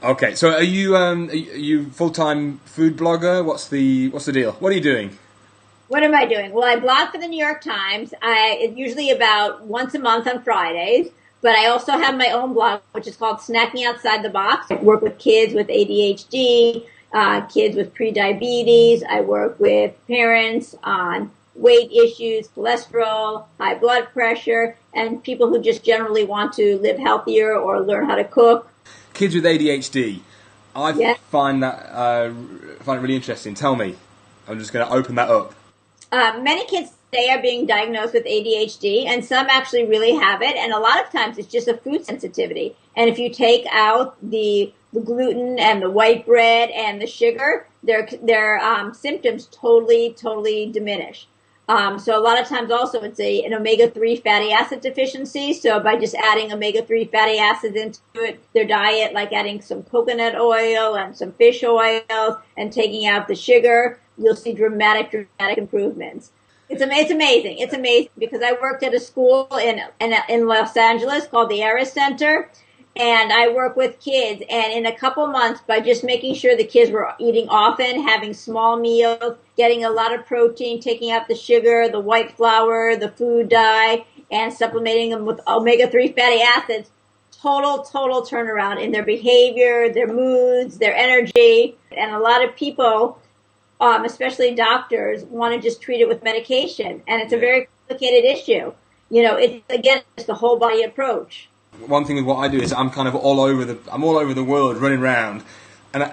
Okay, so are you full-time food blogger? What's the deal? What are you doing? What am I doing? Well, I blog for the New York Times. It's usually about once a month on Fridays, but I also have my own blog, which is called Snacking Outside the Box. I work with kids with ADHD, kids with prediabetes. I work with parents on weight issues, cholesterol, high blood pressure, and people who just generally want to live healthier or learn how to cook. Kids with ADHD. I Yeah. find it really interesting. Tell me. I'm just going to open that up. Many kids today are being diagnosed with ADHD, and some actually really have it. And a lot of times it's just a food sensitivity. And if you take out the gluten and the white bread and the sugar, their symptoms totally diminish. So a lot of times also it's an omega-3 fatty acid deficiency. So by just adding omega-3 fatty acids into their diet, like adding some coconut oil and some fish oils and taking out the sugar, you'll see dramatic improvements. It's amazing. It's amazing because I worked at a school in Los Angeles called the Eris Center, and I work with kids. And in a couple months, by just making sure the kids were eating often, having small meals, getting a lot of protein, taking out the sugar, the white flour, the food dye, and supplementing them with omega-3 fatty acids, total turnaround in their behavior, their moods, their energy. And a lot of people, especially doctors, want to just treat it with medication. And it's a very complicated issue. It's, again, it's the whole body approach. One thing with what I do is I'm all over the world running around, and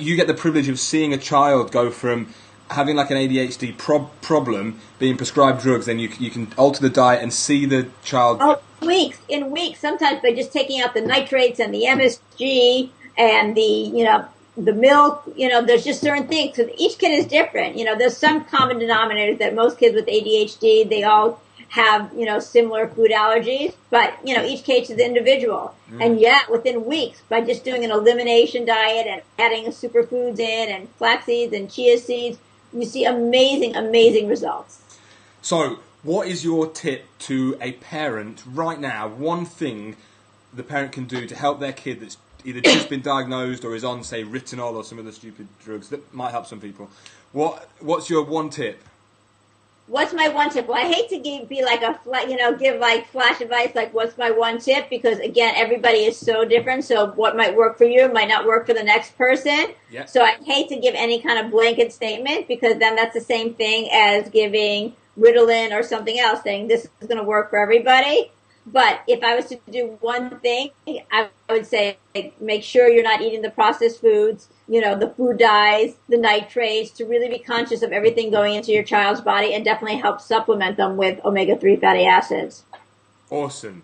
you get the privilege of seeing a child go from having like an ADHD problem, being prescribed drugs, then you can alter the diet and see the child. Oh, in weeks, sometimes by just taking out the nitrates and the MSG and the milk, there's just certain things. So each kid is different. There's some common denominators that most kids with ADHD, they all have, similar food allergies, but, each case is individual. And yet within weeks, by just doing an elimination diet and adding superfoods in and flax seeds and chia seeds, you see amazing results. So what is your tip to a parent right now? One thing the parent can do to help their kid that's either just been diagnosed or is on, say, Retinol or some of the stupid drugs that might help some people. What's your one tip? What's my one tip? Well, I hate to give like flash advice, like what's my one tip? Because again, everybody is so different. So what might work for you might not work for the next person. Yeah. So I hate to give any kind of blanket statement because then that's the same thing as giving Ritalin or something else saying this is going to work for everybody. But if I was to do one thing, I would say make sure you're not eating the processed foods, the food dyes, the nitrates, to really be conscious of everything going into your child's body and definitely help supplement them with omega-3 fatty acids. Awesome.